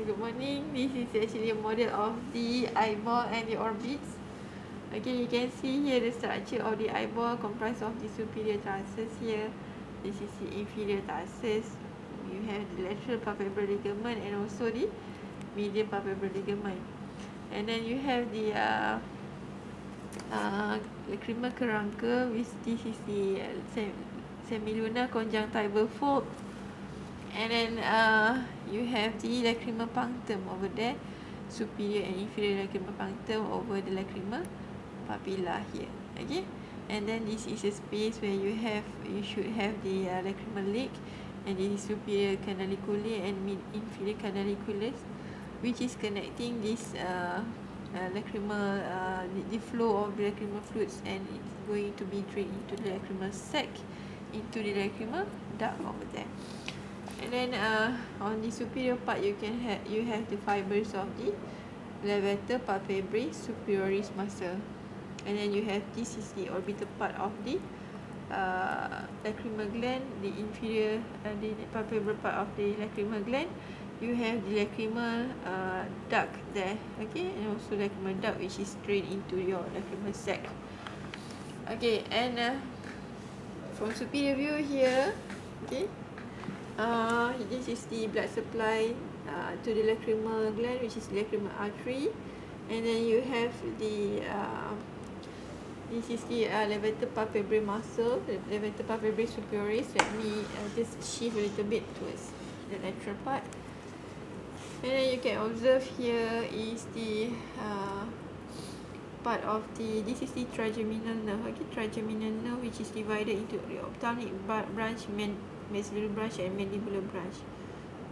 good morning. This is actually a model of the eyeball and the orbits. Okay, you can see here the structure of the eyeball comprised of the superior tarsus here. This is the inferior tarsus. You have the lateral palpebral ligament and also the medial palpebral ligament. And then you have the lacrimal caruncle, which this is the semilunar conjunctival fold. And then you have the lacrimal punctum over there, superior and inferior lacrimal punctum over the lacrimal papilla here. Okay, and then this is a space where you should have the lacrimal lake, and this is superior canaliculi and inferior canaliculus, which is connecting this lacrimal the flow of the lacrimal fluids, and it's going to be drained into the lacrimal sac, into the lacrimal duct over there. And then on the superior part, you have the fibers of the levator palpebrae superioris muscle, and then you have, this is the orbital part of the lacrimal gland, the inferior the palpebral part of the lacrimal gland. You have the lacrimal duct there, okay, and also lacrimal duct which is drained into your lacrimal sac. Okay, and from superior view here, okay, this is the blood supply to the lacrimal gland, which is lacrimal artery. And then you have the this is the levator palpebrae muscle, the levator palpebrae superioris. Let me just shift a little bit towards the lateral part. And then you can observe here is the part of the, this is the trigeminal nerve, okay, trigeminal nerve, which is divided into the ophthalmic branch, maxillary branch and mandibular branch.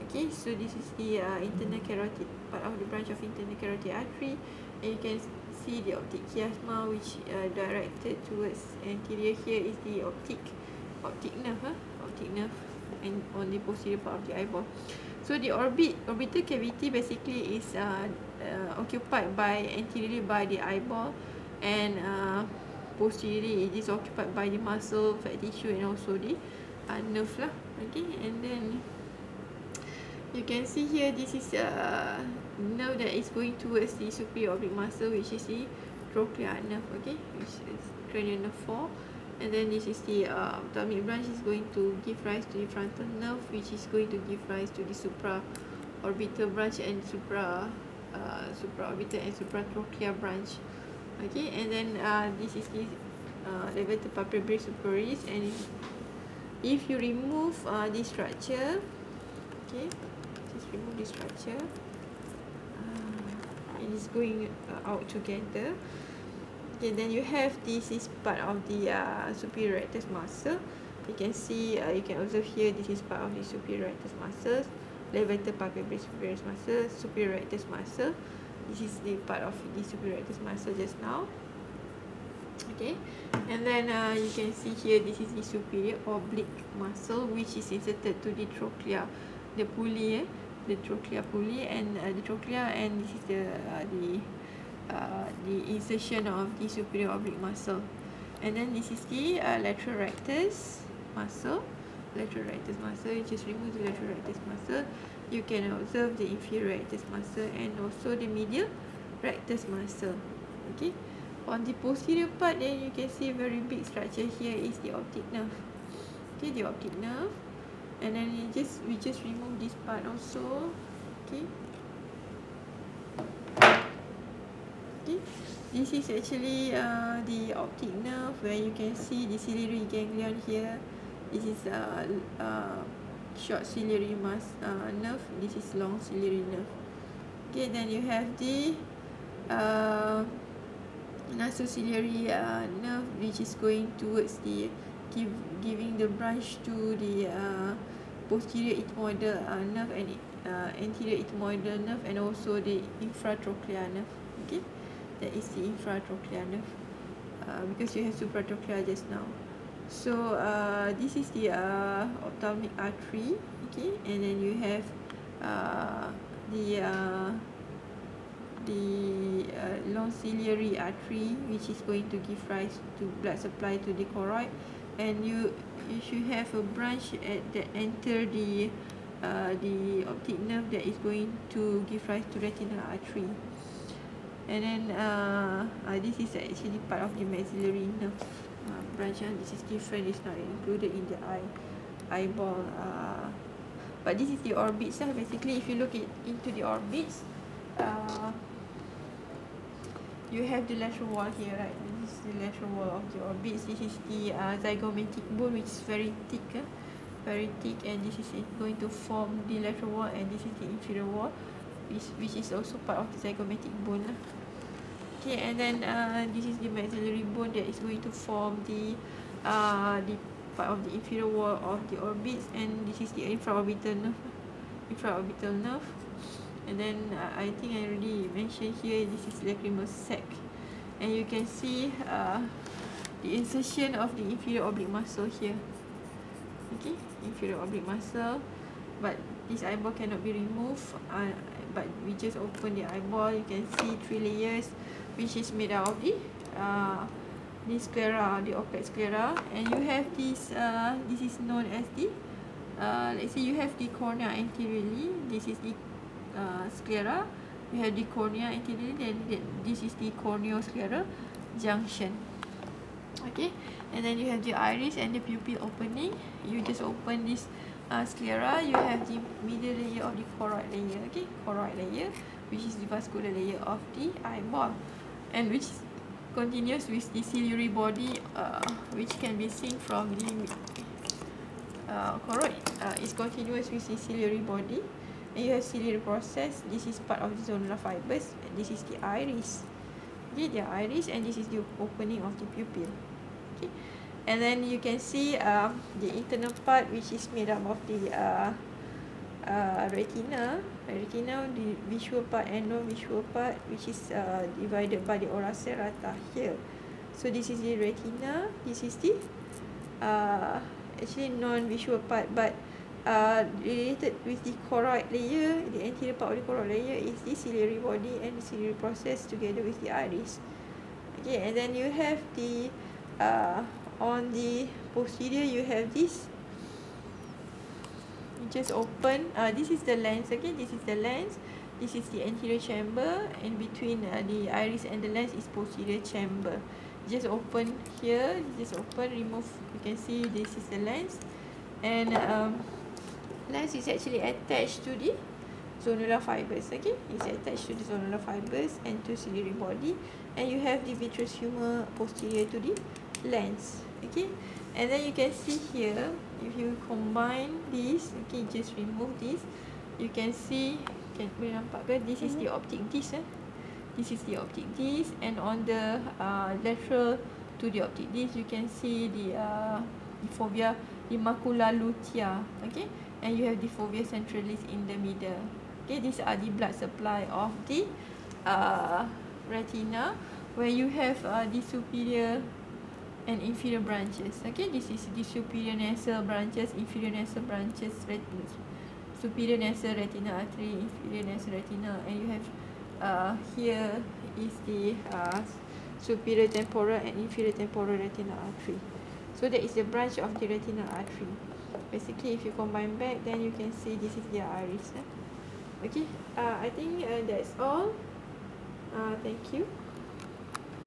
Okay, so this is the internal carotid, part of the branch of internal carotid artery, and you can see the optic chiasma, which directed towards anterior. Here is the optic nerve, and on the posterior part of the eyeball. So the orbital cavity basically is occupied by anteriorly by the eyeball, and posteriorly it is occupied by the muscle, fat tissue, and also the nerve lah. Okay, and then you can see here, this is a nerve that is going towards the superior oblique muscle, which is the trochlear nerve, okay, which is cranial nerve 4. And then this is the ophthalmic branch, is going to give rise to the frontal nerve, which is going to give rise to the supraorbital branch and supraorbital and supratrochlear branch. Okay, and then this is the levator palpebrae superioris. And if you remove this structure, okay, just remove this structure, it is going out together. Okay, then you have, this is part of the superior rectus muscle. You can see, you can observe here, this is part of the superior rectus muscle, levator palpebrae superioris muscle, superior rectus muscle. This is the part of the superior rectus muscle just now. Okay, and then you can see here, this is the superior oblique muscle, which is inserted to the trochlea, the pulley, the trochlea pulley, and the trochlea, and this is the insertion of the superior oblique muscle. And then this is the lateral rectus muscle, you just remove the lateral rectus muscle. You can observe the inferior rectus muscle and also the medial rectus muscle. Okay, on the posterior part, then you can see a very big structure here is the optic nerve. Okay, the optic nerve, and then we just remove this part also. Okay. Okay, this is actually the optic nerve, where you can see the ciliary ganglion here. This is short ciliary nerve. This is long ciliary nerve. Okay, then you have the nasociliary nerve, which is going towards the giving the branch to the posterior ethmoidal nerve and anterior ethmoidal nerve, and also the infratrochlear nerve. Okay, that is the infratrochlear nerve, because you have supratrochlear just now. So this is the ophthalmic artery. Okay, and then you have the long ciliary artery, which is going to give rise to blood supply to the choroid, and you should have a branch that enter the the optic nerve that is going to give rise to retinal artery. And then this is actually part of the maxillary nerve branch. This is different, it's not included in the eyeball. But this is the orbits. Basically, if you look into the orbits, you have the lateral wall here, right? This is the lateral wall of the orbits. This is the zygomatic bone, which is very thick, and this is going to form the lateral wall, and this is the inferior wall, which is also part of the zygomatic bone. Okay, and then this is the maxillary bone that is going to form the part of the inferior wall of the orbits, and this is the infraorbital nerve. And then I think I already mentioned here, this is lacrimal sac, and you can see the insertion of the inferior oblique muscle here. Okay, inferior oblique muscle, but this eyeball cannot be removed, but we just open the eyeball. You can see 3 layers, which is made out of the sclera, the opaque sclera, and you have this is known as the let's say you have the cornea anteriorly. This is the sclera. You have the cornea anteriorly, and this is the corneoscleral junction. Okay, and then you have the iris and the pupil opening. You just open this sclera. You have the middle layer of the choroid layer. Okay, choroid layer, which is the vascular layer of the eyeball, and which continues with the ciliary body, which can be seen from the choroid. Is continuous with the ciliary body, and you have ciliary process. This is part of the zonular fibers. And this is the iris. Okay, the iris, and this is the opening of the pupil. Okay, and then you can see the internal part, which is made up of the retina, the visual part and non-visual part, which is divided by the ora serrata here. So this is the retina. This is the actually non-visual part, but related with the choroid layer. The anterior part of the choroid layer is the ciliary body and the ciliary process together with the iris. Okay, and then you have the on the posterior, you have this. You just open. This is the lens. Okay, this is the lens. This is the anterior chamber, and between the iris and the lens is posterior chamber. Just open here. Just open. Remove. You can see this is the lens, and lens is actually attached to the zonular fibers. Okay, it's attached to the zonular fibers and to ciliary body, and you have the vitreous humor posterior to the lens. Okay, and then you can see here, if you combine this, okay, just remove this, you can see, can boleh nampak ke, this is the optic disc. This is the optic disc, and on the lateral to the optic disc, you can see the fovea, the macula lutea. Okay, and you have the fovea centralis in the middle. Okay, these are the blood supply of the retina, where you have the superior and inferior branches. Okay, this is the superior nasal branches, inferior nasal branches, superior nasal retinal artery, inferior nasal retina, and you have here is the superior temporal and inferior temporal retinal artery. So that is the branch of the retinal artery. Basically, if you combine back, then you can see this is the iris. Okay, I think that's all. Thank you.